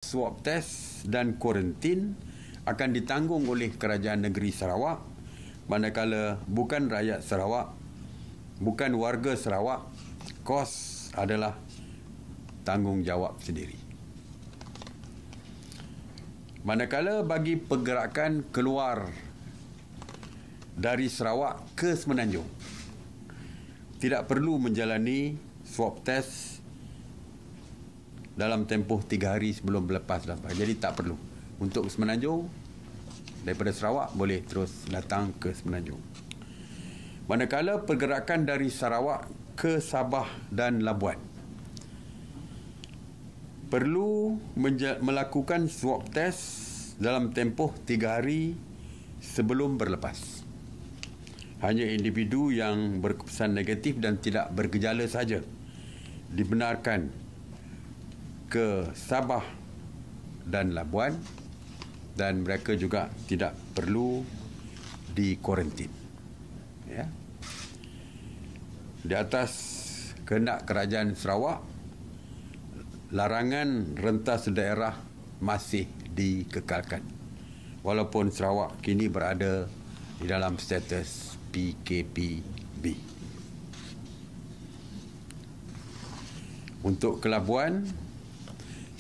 Swab test dan kuarantin akan ditanggung oleh Kerajaan Negeri Sarawak, manakala bukan rakyat Sarawak, bukan warga Sarawak, kos adalah tanggungjawab sendiri. Manakala bagi pergerakan keluar dari Sarawak ke Semenanjung, tidak perlu menjalani swab test dalam tempoh 3 hari sebelum berlepas. Jadi tak perlu. Untuk Semenanjung, daripada Sarawak boleh terus datang ke Semenanjung. Manakala pergerakan dari Sarawak ke Sabah dan Labuan, perlu melakukan swab test dalam tempoh 3 hari sebelum berlepas. Hanya individu yang berkesan negatif dan tidak bergejala saja dibenarkan ke Sabah dan Labuan, dan mereka juga tidak perlu dikuarantin. Ya. Di atas kehendak Kerajaan Sarawak, larangan rentas daerah masih dikekalkan, walaupun Sarawak kini berada di dalam status PKPB. Untuk ke Labuan,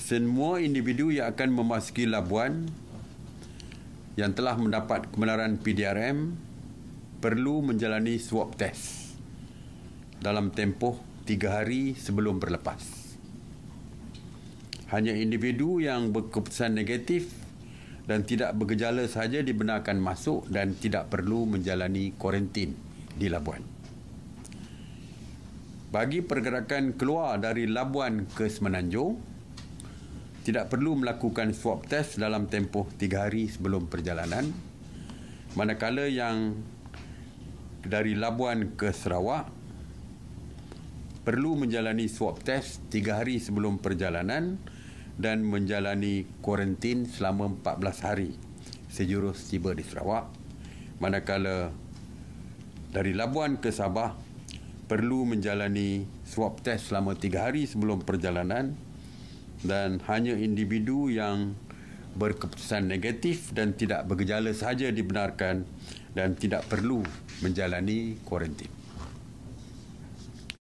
semua individu yang akan memasuki Labuan yang telah mendapat kebenaran PDRM perlu menjalani swab test dalam tempoh 3 hari sebelum berlepas. Hanya individu yang berkeputusan negatif dan tidak bergejala sahaja dibenarkan masuk dan tidak perlu menjalani kuarantin di Labuan. Bagi pergerakan keluar dari Labuan ke Semenanjung, tidak perlu melakukan swab test dalam tempoh 3 hari sebelum perjalanan. Manakala yang dari Labuan ke Sarawak perlu menjalani swab test 3 hari sebelum perjalanan dan menjalani kuarantin selama 14 hari sejurus tiba di Sarawak. Manakala dari Labuan ke Sabah perlu menjalani swab test selama 3 hari sebelum perjalanan, dan hanya individu yang berkeputusan negatif dan tidak bergejala sahaja dibenarkan dan tidak perlu menjalani kuarantin.